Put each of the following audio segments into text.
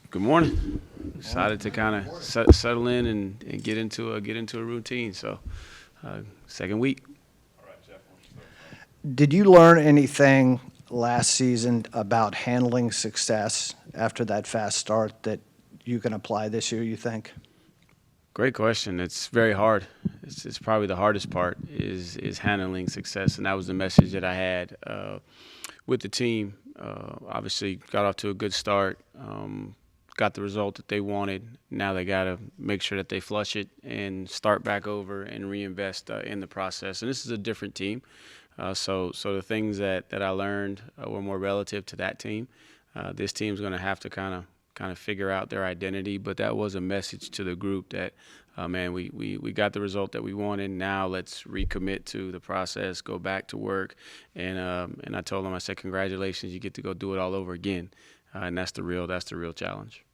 Good morning. Excited to kind of settle in and get into a routine. So, second week. Did you learn anything last season about handling success after that fast start that you can apply this year, you think? Great question. It's very hard. It's probably the hardest part is handling success, and that was the message that I had with the team. Obviously, got off to a good start. Got the result that they wanted. Now they got to make sure that they flush it and start back over and reinvest in the process. And this is a different team. So the things that I learned were more relative to that team. This team's going to have to kind of figure out their identity. But that was a message to the group that, man, we got the result that we wanted. Now let's recommit to the process, go back to work. And I told them, I said, congratulations, you get to go do it all over again. And that's the real challenge.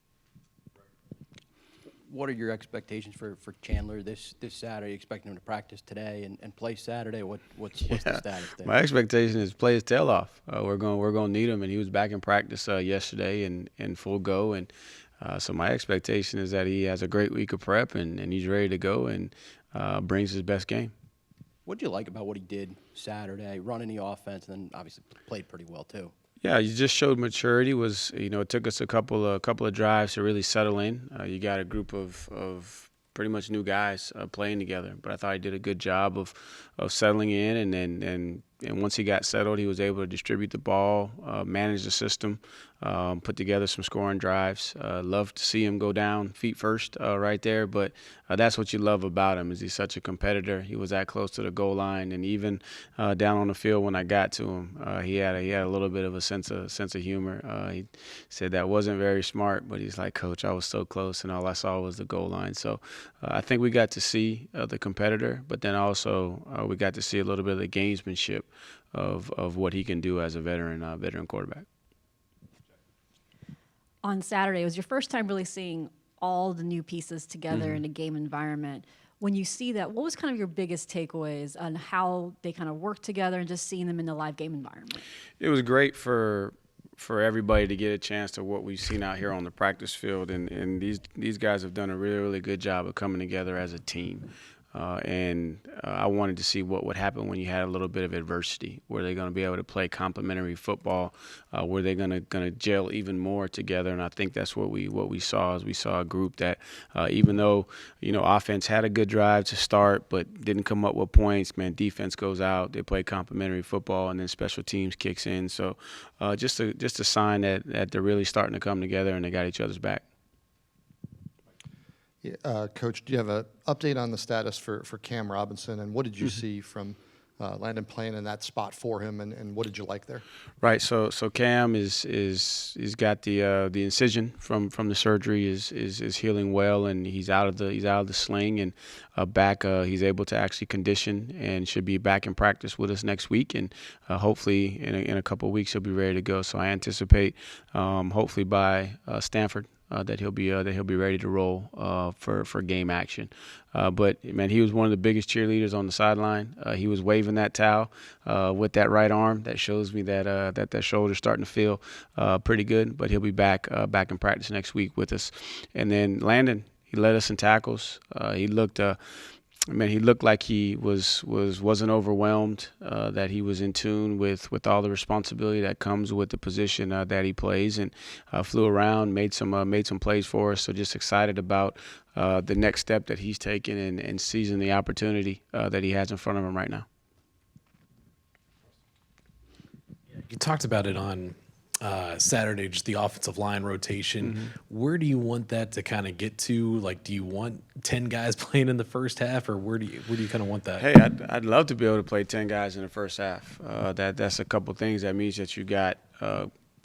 What are your expectations for Chandler this Saturday? You expecting him to practice today and play Saturday? What's the status there? My expectation is play his tail off. We're going to need him, and he was back in practice yesterday and in full go. And so my expectation is that he has a great week of prep and he's ready to go and brings his best game. What did you like about what he did Saturday, running the offense, and then obviously played pretty well too? Yeah, you just showed maturity. It took us a couple of drives to really settle in. You got a group of pretty much new guys playing together, but I thought he did a good job of settling in, and once he got settled, he was able to distribute the ball, manage the system, put together some scoring drives. Love to see him go down feet first right there, but that's what you love about him is he's such a competitor. He was that close to the goal line, and even down on the field when I got to him, he had a little bit of a sense of humor. He said that wasn't very smart, but he's like, Coach, I was so close, and all I saw was the goal line. So I think we got to see the competitor, but then also we got to see a little bit of the gamesmanship of what he can do as a veteran quarterback. On Saturday, it was your first time really seeing all the new pieces together in a game environment. When you see that, what was kind of your biggest takeaways on how they kind of work together and just seeing them in the live game environment? It was great for everybody to get a chance to what we've seen out here on the practice field, and these guys have done a really, really good job of coming together as a team. I wanted to see what would happen when you had a little bit of adversity. Were they going to be able to play complementary football? Were they going to gel even more together? And I think that's what we saw. Is we saw a group that, even though offense had a good drive to start, but didn't come up with points. Man, defense goes out. They play complementary football, and then special teams kicks in. So, just a sign that they're really starting to come together and they got each other's back. Coach, do you have an update on the status for Cam Robinson, and what did you see from Landon playing in that spot for him, and what did you like there? Right. So Cam is got the incision from the surgery is healing well, and he's out of the sling and back. He's able to actually condition and should be back in practice with us next week, and hopefully in a couple of weeks he'll be ready to go. So I anticipate hopefully by Stanford. That he'll be ready to roll for game action. But man, he was one of the biggest cheerleaders on the sideline. He was waving that towel with that right arm. That shows me that shoulder's starting to feel pretty good. But he'll be back in practice next week with us. And then Landon, he led us in tackles. He looked. He looked like he wasn't overwhelmed. That he was in tune with all the responsibility that comes with the position that he plays, and flew around, made some plays for us. So just excited about the next step that he's taken and seizing the opportunity that he has in front of him right now. You talked about it on Saturday, just the offensive line rotation. Mm-hmm. Where do you want that to kind of get to? Like, do you want 10 guys playing in the first half, or where do you kind of want that? Hey, I'd love to be able to play 10 guys in the first half. That's a couple things. That means that you got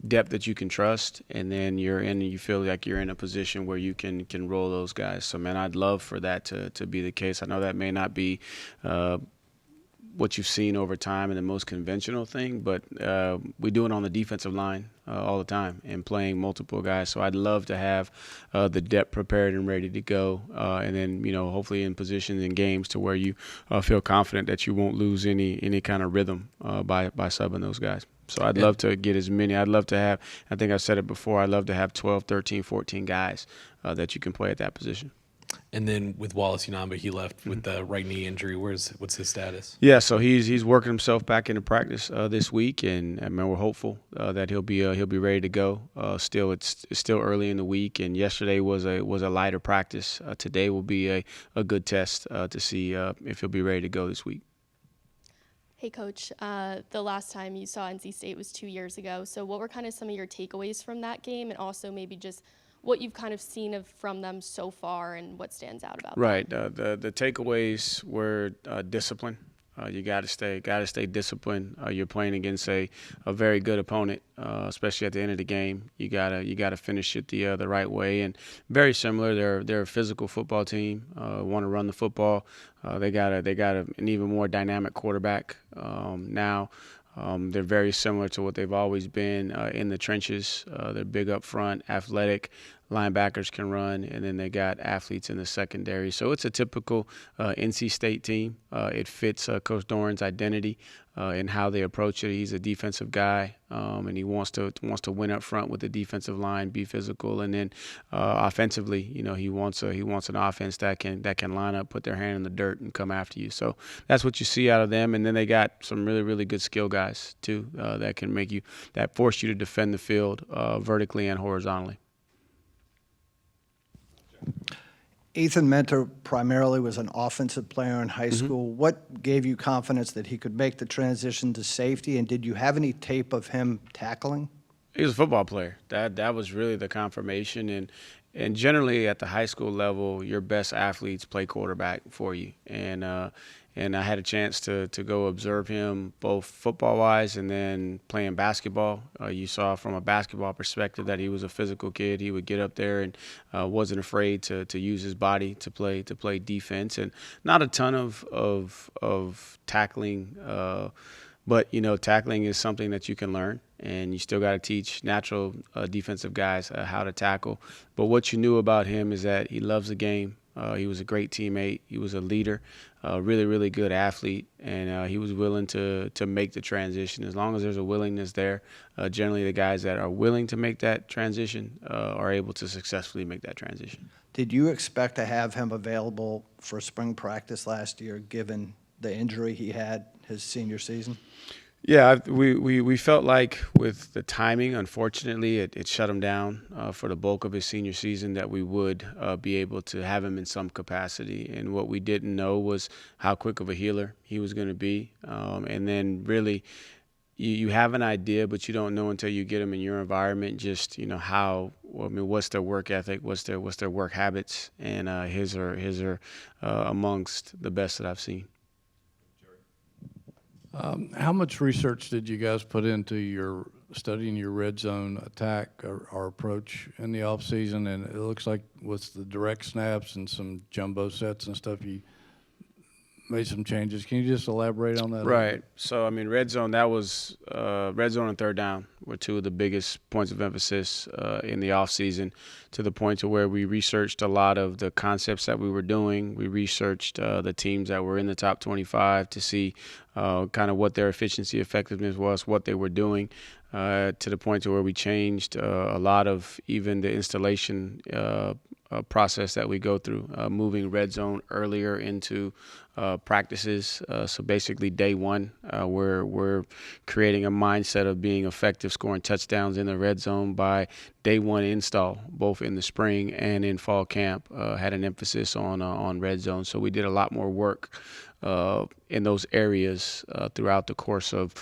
depth that you can trust, and then you feel like you're in a position where you can roll those guys. So, man, I'd love for that to be the case. I know that may not be what you've seen over time and the most conventional thing, but we do it on the defensive line all the time and playing multiple guys. So I'd love to have the depth prepared and ready to go, and then hopefully in positions in games to where you feel confident that you won't lose any kind of rhythm by subbing those guys. So I'd love to get as many. I'd love to have, I think I've said it before, I'd love to have 12, 13, 14 guys that you can play at that position. And then with Wallace Unamba, he left with the right knee injury. What's his status? Yeah, so he's working himself back into practice this week, and I mean, we're hopeful that he'll be ready to go. Still, it's still early in the week, and yesterday was a lighter practice. Today will be a good test to see if he'll be ready to go this week. Hey, Coach. The last time you saw NC State was 2 years ago. So what were kind of some of your takeaways from that game, and also maybe just what you've kind of seen from them so far and what stands out about them? Right. The takeaways were discipline. You got to stay disciplined. You're playing against a very good opponent, especially at the end of the game. You gotta finish it the right way. And very similar. They're a physical football team. Want to run the football. They got an even more dynamic quarterback now. They're very similar to what they've always been in the trenches. They're big up front, athletic. Linebackers can run, and then they got athletes in the secondary. So it's a typical NC State team. It fits Coach Doran's identity and how they approach it. He's a defensive guy, and he wants to win up front with the defensive line, be physical, and then offensively, he wants an offense that can line up, put their hand in the dirt, and come after you. So that's what you see out of them. And then they got some really, really good skill guys too that force you to defend the field vertically and horizontally. Ethan Mentor primarily was an offensive player in high school. What gave you confidence that he could make the transition to safety, and did you have any tape of him tackling? He was a football player. That was really the confirmation. And generally at the high school level, your best athletes play quarterback for you. And I had a chance to go observe him both football-wise and then playing basketball. You saw from a basketball perspective that he was a physical kid. He would get up there and wasn't afraid to use his body to play defense. And not a ton of tackling, but tackling is something that you can learn. And you still got to teach natural defensive guys how to tackle. But what you knew about him is that he loves the game. He was a great teammate. He was a leader, really, really good athlete, and he was willing to make the transition. As long as there's a willingness there, generally the guys that are willing to make that transition are able to successfully make that transition. Did you expect to have him available for spring practice last year, given the injury he had his senior season? Yeah, we felt like with the timing, unfortunately, it shut him down for the bulk of his senior season, that we would be able to have him in some capacity. And what we didn't know was how quick of a healer he was going to be. And then really, you have an idea, but you don't know until you get him in your environment, just, what's their work ethic, what's their work habits, and his are amongst the best that I've seen. How much research did you guys put into your studying your red zone attack or approach in the off season? And it looks like with the direct snaps and some jumbo sets and stuff, you made some changes. Can you just elaborate on that? Right. So, red zone, that was red zone and third down were two of the biggest points of emphasis in the offseason, to the point to where we researched a lot of the concepts that we were doing. We researched the teams that were in the top 25 to see kind of what their efficiency, effectiveness was, what they were doing, to the point to where we changed a lot of even the installation process that we go through, moving red zone earlier into practices. So basically day one, we're creating a mindset of being effective, scoring touchdowns in the red zone by day one install, both in the spring and in fall camp, had an emphasis on red zone. So we did a lot more work in those areas throughout the course of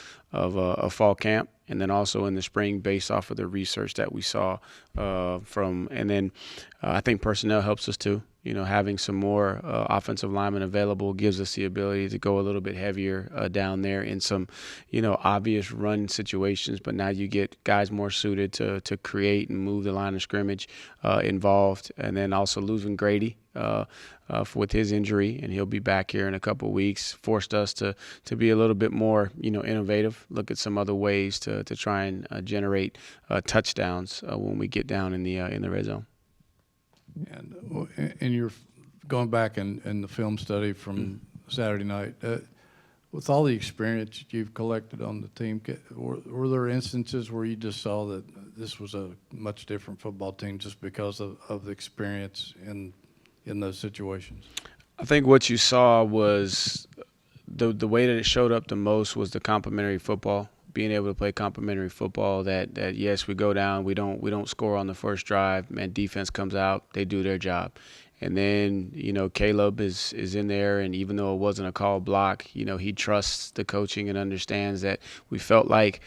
fall camp, and then also in the spring, based off of the research that we saw and then I think personnel helps us too. Having some more offensive linemen available gives us the ability to go a little bit heavier down there in some, obvious run situations. But now you get guys more suited to create and move the line of scrimmage involved. And then also losing Grady with his injury, and he'll be back here in a couple of weeks, forced us to be a little bit more, innovative, look at some other ways to try and generate touchdowns when we get down in the red zone. And you're going back in the film study from Saturday night. With all the experience you've collected on the team, were there instances where you just saw that this was a much different football team just because of the experience in those situations? I think what you saw was the way that it showed up the most was the complementary football. Being able to play complementary football, that yes, we go down, we don't score on the first drive, man, defense comes out, they do their job. And then, Caleb is in there, and even though it wasn't a called block, he trusts the coaching and understands that we felt like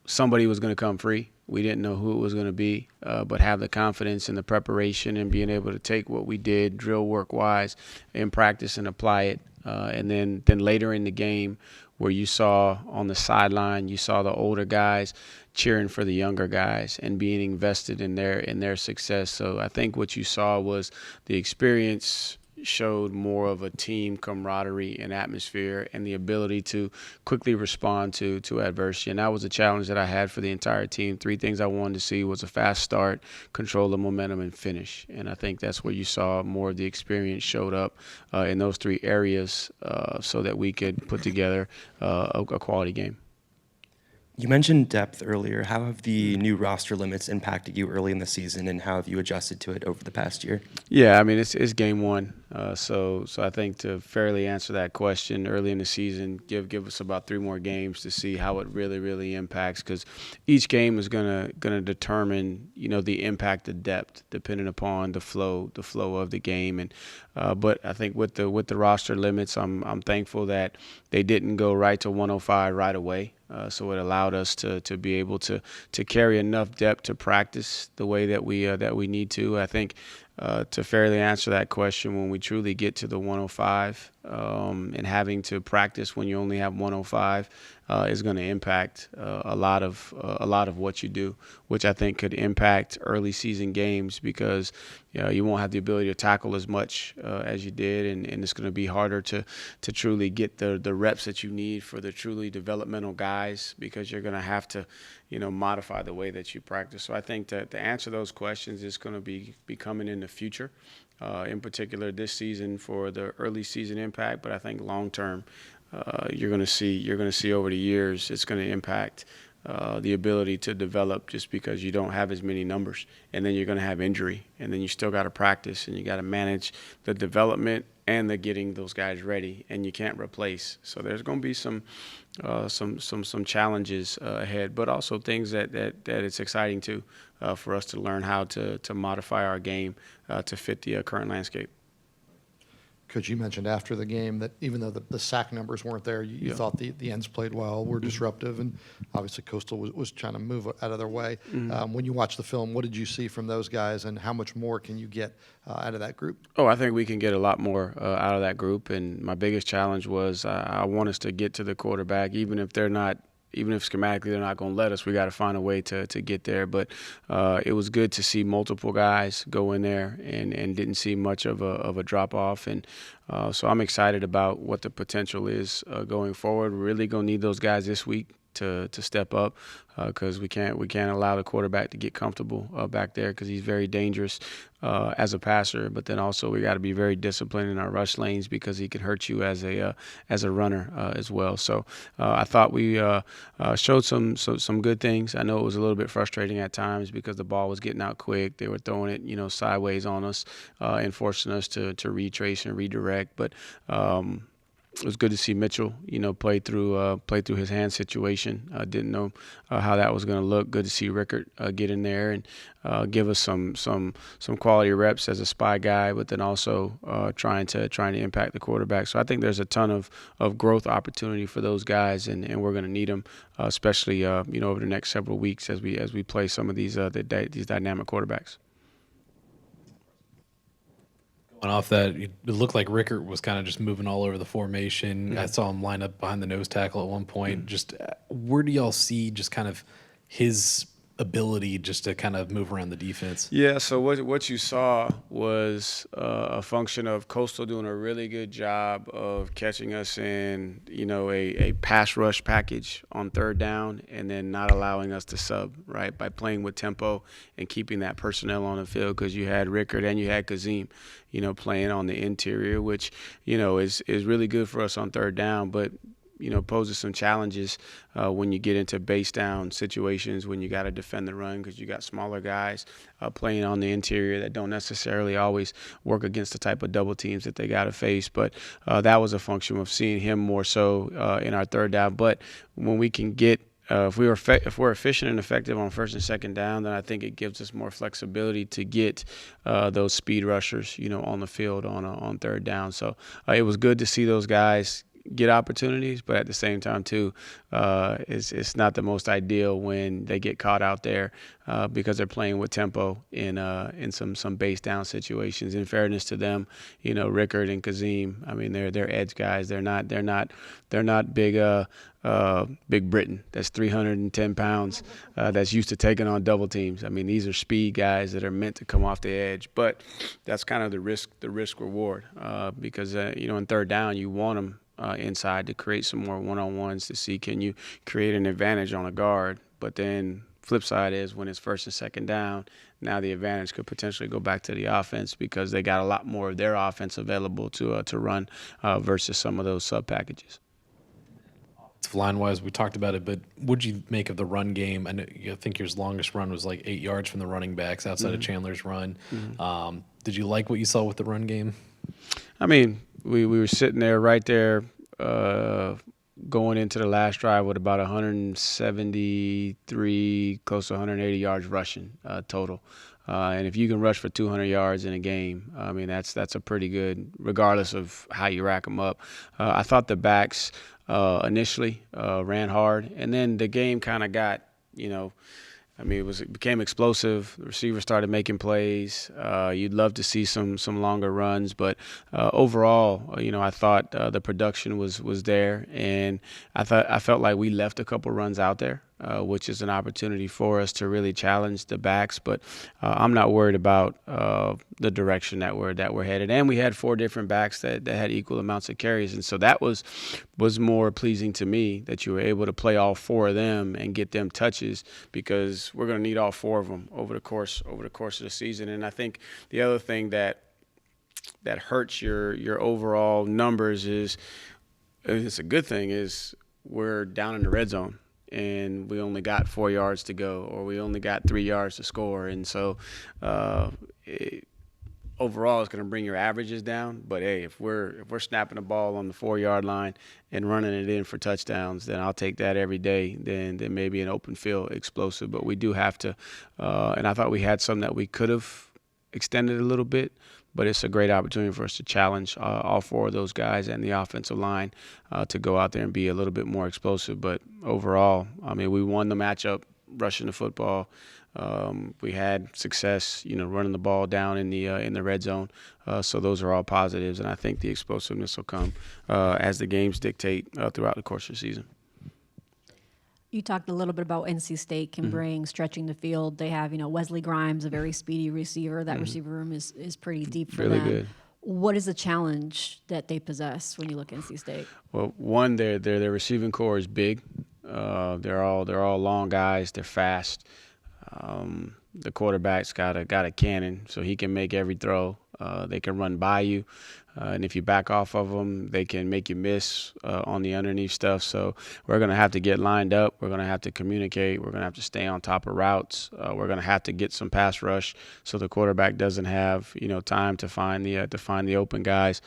somebody was going to come free. We didn't know who it was going to be, but have the confidence in the preparation and being able to take what we did drill work-wise in practice and apply it. And then later in the game, where you saw on the sideline, you saw the older guys cheering for the younger guys and being invested in their success. So I think what you saw was the experience showed more of a team camaraderie and atmosphere and the ability to quickly respond to adversity. And that was a challenge that I had for the entire team. 3 things I wanted to see was a fast start, control the momentum, and finish. And I think that's where you saw more of the experience showed up in those 3 areas so that we could put together a quality game. You mentioned depth earlier. How have the new roster limits impacted you early in the season, and how have you adjusted to it over the past year? Yeah, I mean, it's game 1. So I think to fairly answer that question, early in the season, give us about 3 more games to see how it really impacts, because each game is gonna determine the impact of depth depending upon the flow of the game. And but I think with the roster limits, I'm thankful that they didn't go right to 105 right away. So it allowed us to be able to carry enough depth to practice the way that we need to. I think to fairly answer that question, when we truly get to the 105 and having to practice when you only have 105 is going to impact a lot of what you do, which I think could impact early season games, because you won't have the ability to tackle as much as you did, and it's going to be harder to truly get the reps that you need for the truly developmental guys, because you're going to have to modify the way that you practice. So I think that to answer those questions is going to be coming in the future, in particular this season for the early season impact. But I think long term, you're going to see over the years it's going to impact the ability to develop, just because you don't have as many numbers, and then you're going to have injury, and then you still got to practice, and you got to manage the development and the getting those guys ready, and you can't replace. So there's going to be some challenges ahead, but also things that it's exciting too for us to learn how to modify our game to fit the current landscape. Coach, you mentioned after the game that even though the sack numbers weren't there, you thought the ends played well, were disruptive, and obviously Coastal was trying to move out of their way. When you watch the film, what did you see from those guys, and how much more can you get out of that group? Oh, I think we can get a lot more out of that group, and my biggest challenge was I want us to get to the quarterback, even if schematically they're not going to let us. We got to find a way to get there. But it was good to see multiple guys go in there and didn't see much of a drop off. And so I'm excited about what the potential is going forward. We're really going to need those guys this week to step up, because we can't allow the quarterback to get comfortable back there, because he's very dangerous as a passer. But then also we got to be very disciplined in our rush lanes, because he can hurt you as a runner as well. So I thought we showed some good things. I know it was a little bit frustrating at times because the ball was getting out quick. They were throwing it sideways on us and forcing us to retrace and redirect. But it was good to see Mitchell, play through his hand situation. I didn't know how that was going to look. Good to see Rickard get in there and give us some quality reps as a spy guy, but then also trying to impact the quarterback. So I think there's a ton of growth opportunity for those guys, and we're going to need them, especially over the next several weeks as we play some of these dynamic quarterbacks. And off that, it looked like Rickert was kind of just moving all over the formation. I saw him line up behind the nose tackle at one point. Just where do y'all see just kind of his ability just to kind of move around the defense? Yeah, so what you saw was a function of Coastal doing a really good job of catching us in, a pass rush package on third down and then not allowing us to sub, right, by playing with tempo and keeping that personnel on the field because you had Rickard and you had Kazim, playing on the interior, which, is really good for us on third down, but poses some challenges when you get into base down situations when you got to defend the run because you got smaller guys playing on the interior that don't necessarily always work against the type of double teams that they got to face. But that was a function of seeing him more so in our third down. But when we can get if we're efficient and effective on first and second down, then I think it gives us more flexibility to get those speed rushers, on the field on third down. So it was good to see those guys get opportunities, but at the same time too, it's not the most ideal when they get caught out there because they're playing with tempo in some base down situations. In fairness to them, Rickard and Kazim, I mean they're edge guys. They're not big Britain that's 310 pounds that's used to taking on double teams. I mean these are speed guys that are meant to come off the edge, but that's kind of the risk reward because in third down you want them inside to create some more one-on-ones to see can you create an advantage on a guard. But then flip side is when it's first and second down, now the advantage could potentially go back to the offense because they got a lot more of their offense available to run versus some of those sub packages. Line-wise, we talked about it, but what'd you make of the run game? I think your longest run was like 8 yards from the running backs outside of Chandler's run. Did you like what you saw with the run game? I mean, we were sitting there right there going into the last drive with about 173, close to 180 yards rushing total. And if you can rush for 200 yards in a game, I mean, that's a pretty good, regardless of how you rack them up. I thought the backs initially ran hard, and then the game kind of got, it became explosive. The receivers started making plays. You'd love to see some longer runs, but overall, I thought the production was there, and I felt like we left a couple runs out there, which is an opportunity for us to really challenge the backs. But I'm not worried about the direction that we're headed. And we had 4 different backs that had equal amounts of carries, and so that was more pleasing to me that you were able to play all 4 of them and get them touches because we're going to need all 4 of them over the course of the season. And I think the other thing that hurts your overall numbers is it's a good thing is we're down in the red zone and we only got 4 yards to go or we only got 3 yards to score. And so overall it's going to bring your averages down. But, hey, if we're snapping the ball on the 4-yard line and running it in for touchdowns, then I'll take that every day than maybe an open field explosive. But we do have to and I thought we had some that we could have extended a little bit. But it's a great opportunity for us to challenge all 4 of those guys and the offensive line to go out there and be a little bit more explosive. But overall, I mean, we won the matchup rushing the football. We had success, running the ball down in the red zone. So those are all positives, and I think the explosiveness will come as the games dictate throughout the course of the season. You talked a little bit about NC State can bring stretching the field. They have, Wesley Grimes, a very speedy receiver. That receiver room is pretty deep for really them. Good. What is the challenge that they possess when you look at NC State? Well, one, their receiving core is big. They're all long guys. They're fast. The quarterback's got a cannon, so he can make every throw. They can run by you. And if you back off of them, they can make you miss on the underneath stuff. So we're going to have to get lined up. We're going to have to communicate. We're going to have to stay on top of routes. We're going to have to get some pass rush so the quarterback doesn't have time to find the open guys.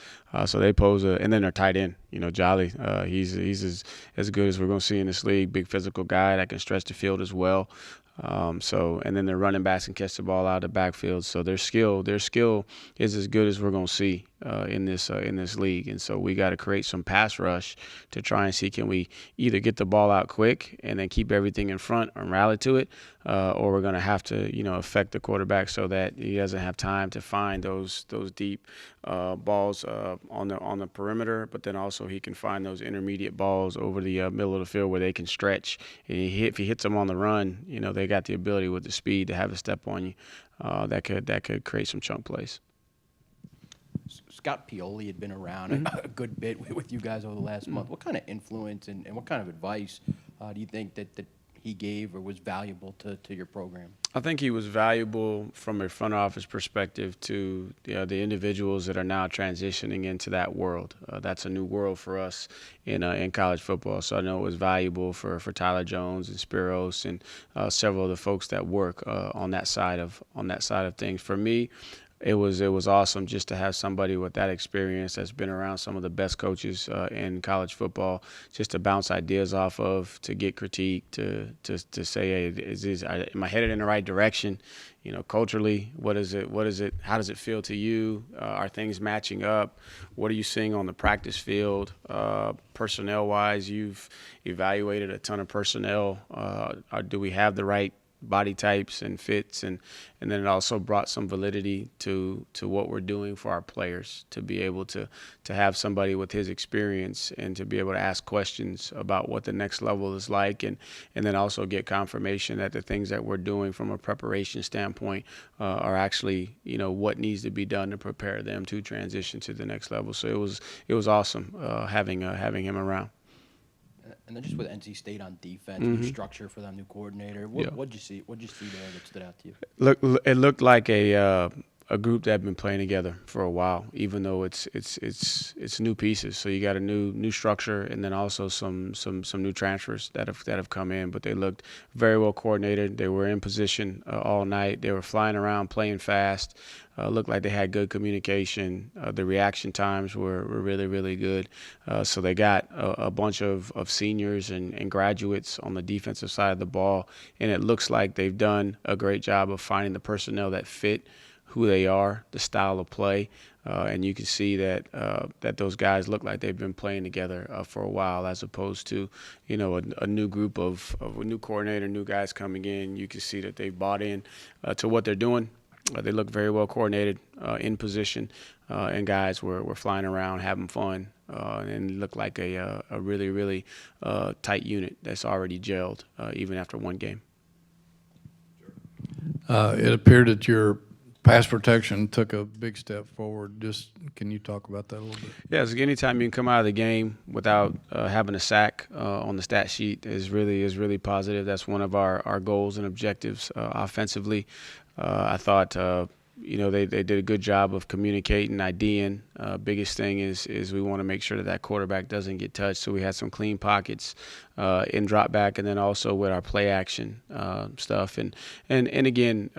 So they pose and then they're tight end. Jolly, he's as good as we're going to see in this league. Big physical guy that can stretch the field as well. And then their running backs can catch the ball out of the backfield. So their skill is as good as we're going to see in this league. And so we got to create some pass rush to try and see, can we either get the ball out quick and then keep everything in front and rally to it, or we're going to have to, affect the quarterback so that he doesn't have time to find those deep balls on the perimeter, but then also he can find those intermediate balls over the middle of the field where they can stretch. And if he hits them on the run, they got the ability with the speed to have a step on you that could create some chunk plays. Scott Pioli had been around a good bit with you guys over the last month. What kind of influence and what kind of advice do you think that he gave or was valuable to your program? I think he was valuable from a front office perspective to the individuals that are now transitioning into that world. That's a new world for us in college football. So I know it was valuable for Tyler Jones and Spiros and several of the folks that work on that side of things. For me, it was awesome just to have somebody with that experience that's been around some of the best coaches in college football, just to bounce ideas off of, to get critique, to say, hey, am I headed in the right direction? Culturally, what is it? How does it feel to you? Are things matching up? What are you seeing on the practice field? Personnel-wise, you've evaluated a ton of personnel. Do we have the right body types and fits, and then it also brought some validity to what we're doing for our players, to be able to have somebody with his experience and to be able to ask questions about what the next level is like, and then also get confirmation that the things that we're doing from a preparation standpoint are actually what needs to be done to prepare them to transition to the next level. So it was awesome having him around. And then just with NC State on defense, new structure for them, new coordinator. What'd you see? What'd you see there that stood out to you? It looked like a group that had been playing together for a while, even though it's new pieces. So you got a new structure, and then also some new transfers that have come in. But they looked very well coordinated. They were in position all night. They were flying around, playing fast. Looked like they had good communication. The reaction times were really, really good. So they got a bunch of seniors and graduates on the defensive side of the ball, and it looks like they've done a great job of finding the personnel that fit who they are, the style of play, and you can see that those guys look like they've been playing together for a while, as opposed to a new group of a new coordinator, new guys coming in. You can see that they've bought in to what they're doing. They look very well coordinated, in position, and guys were flying around, having fun, and looked like a really, really tight unit that's already gelled, even after one game. It appeared that your pass protection took a big step forward. Just can you talk about that a little bit? Yeah, so anytime you can come out of the game without having a sack on the stat sheet is really positive. That's one of our goals and objectives offensively. I thought they did a good job of communicating, IDing. Biggest thing is we want to make sure that quarterback doesn't get touched. So we had some clean pockets in drop back, and then also with our play action stuff. And again,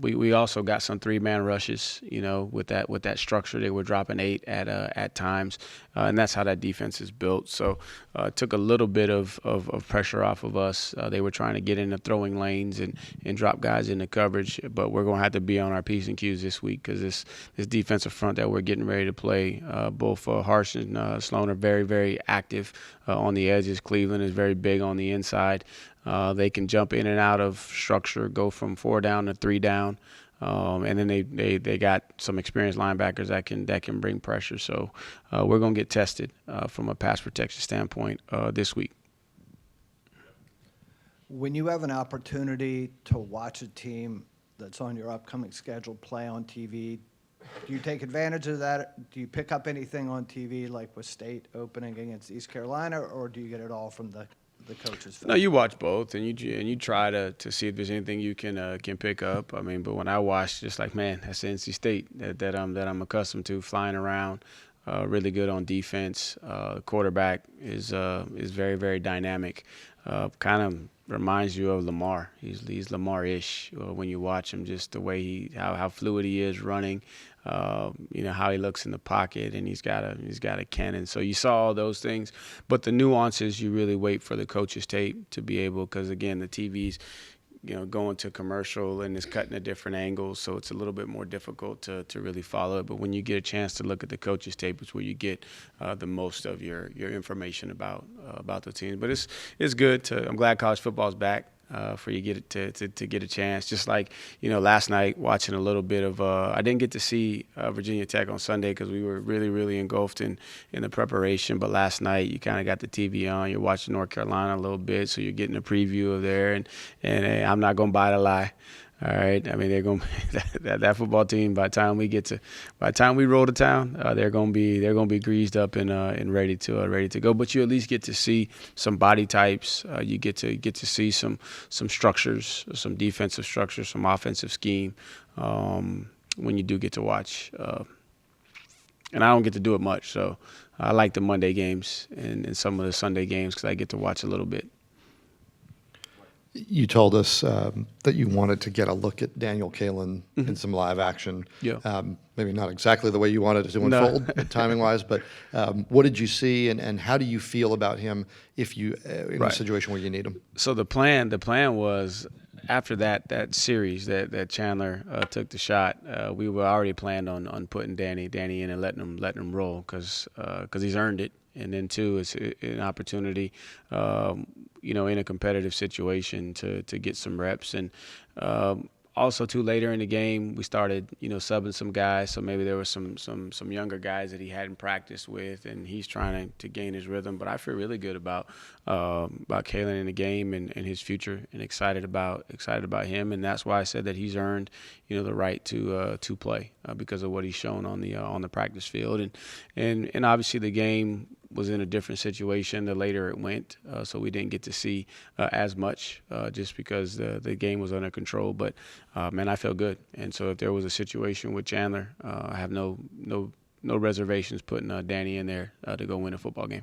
we also got some 3-man rushes. With that structure, they were dropping 8 at times, and that's how that defense is built. So it took a little bit of pressure off of us. They were trying to get into throwing lanes and drop guys into coverage, but we're going to have to be on our P's and Q's this week, because this defensive front that we're getting ready to play, both Harsh and Sloan are very, very active on the edges. Cleveland is very big on the inside. They can jump in and out of structure, go from 4 down to 3 down. And then they got some experienced linebackers that can bring pressure. So we're going to get tested from a pass protection standpoint this week. When you have an opportunity to watch a team that's on your upcoming schedule play on TV, do you take advantage of that? Do you pick up anything on TV, like with State opening against East Carolina, or do you get it all from the coaches' film? No, you watch both, and you try to see if there's anything you can pick up. I mean, but when I watch, just like, man, that's the NC State that I'm accustomed to, flying around, really good on defense. The quarterback is very, very dynamic. Kind of reminds you of Lamar. He's Lamar-ish when you watch him, just the way how fluid he is running. How he looks in the pocket, and he's got a cannon. So you saw all those things, but the nuances you really wait for the coach's tape to be able, because again, the TVs, going to commercial and it's cutting at different angles, so it's a little bit more difficult to really follow it. But when you get a chance to look at the coaches' tape, it's where you get the most of your information about the teams. But it's good to. I'm glad college football is back. For you get to get a chance, just like last night watching a little bit of. I didn't get to see Virginia Tech on Sunday because we were really engulfed in the preparation. But last night you kind of got the TV on. You're watching North Carolina a little bit, so you're getting a preview of there. And I'm not gonna buy the lie. All right. I mean, they're going that football team. By the time we roll to town, they're going to be greased up and ready to go. But you at least get to see some body types. You get to see some structures, some defensive structures, some offensive scheme. When you do get to watch, and I don't get to do it much, so I like the Monday games and some of the Sunday games because I get to watch a little bit. You told us that you wanted to get a look at Daniel Kalen in some live action. Yeah. Maybe not exactly the way you wanted it to No. unfold, timing-wise, but what did you see, and how do you feel about him if you in a Right. situation where you need him? So the plan was after that series that Chandler took the shot, we were already planned on putting Danny in and letting him roll because he's earned it. And then two, it's an opportunity, in a competitive situation to get some reps. And also too, later in the game, we started, subbing some guys. So maybe there were some younger guys that he hadn't practiced with, and he's trying to gain his rhythm. But I feel really good about Kalen in the game and his future, and excited about him. And that's why I said that he's earned, the right to play because of what he's shown on the practice field. And obviously the game was in a different situation the later it went, so we didn't get to see as much just because the game was under control. But man, I feel good. And so if there was a situation with Chandler, I have no reservations putting Danny in there to go win a football game.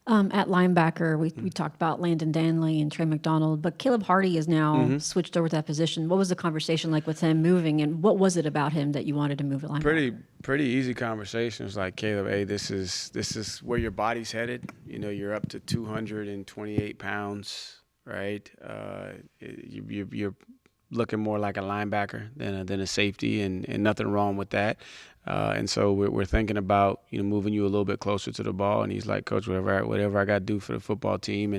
At linebacker, we talked about Landon Danley and Trey McDonald, but Caleb Hardy is now switched over to that position. What was the conversation like with him moving, and what was it about him that you wanted to move at linebacker? Pretty easy conversations. Like, Caleb, hey, this is where your body's headed. You're up to 228 pounds, right? You're looking more like a linebacker than a safety, and nothing wrong with that. And so we're thinking about moving you a little bit closer to the ball. And he's like, Coach, whatever I got to do for the football team.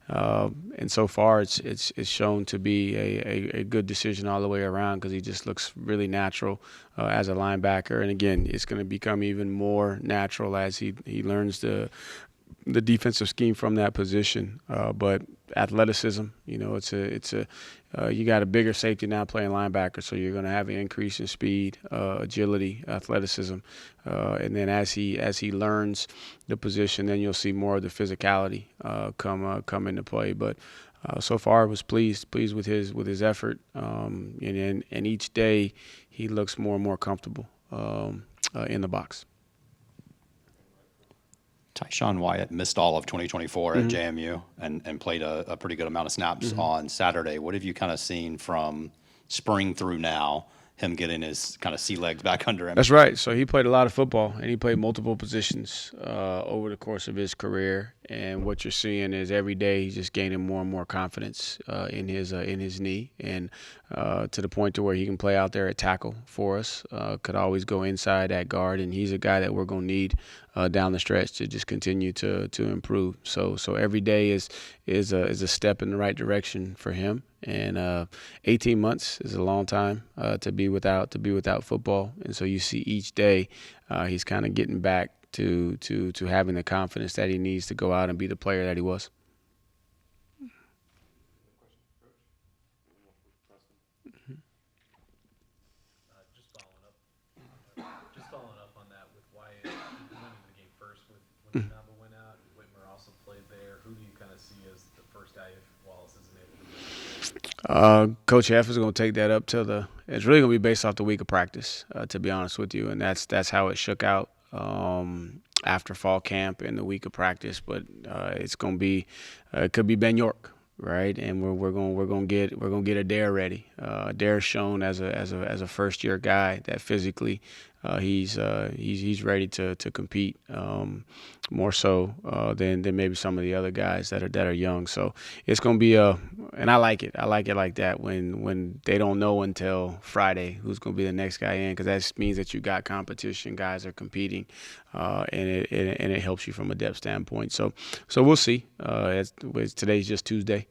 And so far it's shown to be a good decision all the way around because he just looks really natural as a linebacker. And again, it's going to become even more natural as he learns the defensive scheme from that position. But athleticism, you got a bigger safety now playing linebacker, so you're going to have an increase in speed, agility, athleticism, and then as he learns the position, then you'll see more of the physicality come into play. But so far, I was pleased with his effort, and each day he looks more and more comfortable in the box. Tyshawn Wyatt missed all of 2024 at JMU and played a pretty good amount of snaps on Saturday. What have you kind of seen from spring through now, him getting his kind of sea legs back under him? That's right. So he played a lot of football, and he played multiple positions over the course of his career. And what you're seeing is every day he's just gaining more and more confidence in his knee, and to the point to where he can play out there at tackle for us. Could always go inside at guard, and he's a guy that we're going to need down the stretch to just continue to improve. So every day is a step in the right direction for him. And 18 months is a long time to be without football, and so you see each day he's kind of getting back to having the confidence that he needs to go out and be the player that he was. Just following up on that with Wyatt, you went into the game first when Namba went out. Whitmer also played there. Who do you kind of see as the first guy if Wallace isn't able to do it? Coach F is going to take that up to it's really going to be based off the week of practice, to be honest with you, and that's how it shook out after fall camp and the week of practice. But it's going to be it could be Ben York, right? And we're going to get Adair ready. Adair's shown as a first year guy that physically he's ready to compete, more so than maybe some of the other guys that are young. So it's going to be and I like it. I like it like that when they don't know until Friday who's going to be the next guy in, because that means that you got competition, guys are competing, and it helps you from a depth standpoint. So we'll see. Today's just Tuesday.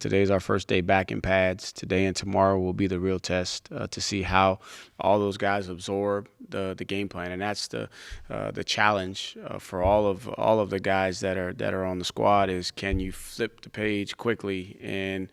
Today's our first day back in pads. Today and tomorrow will be the real test to see how all those guys absorb the game plan, and that's the challenge for all of the guys that are on the squad is, can you flip the page quickly and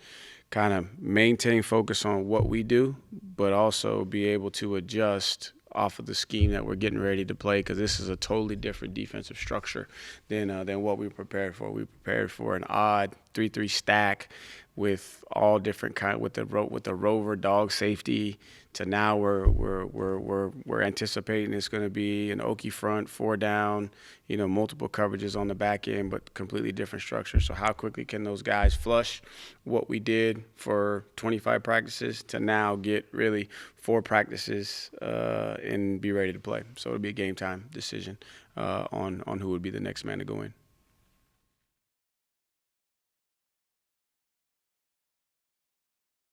kind of maintain focus on what we do, but also be able to adjust off of the scheme that we're getting ready to play, because this is a totally different defensive structure than what we prepared for. We prepared for an odd 3-3 stack with all different with the rover dog safety, to now we're anticipating it's going to be an Okie front, 4 down, multiple coverages on the back end, but completely different structure. So how quickly can those guys flush what we did for 25 practices to now get really 4 practices and be ready to play? So it'll be a game time decision on who would be the next man to go in.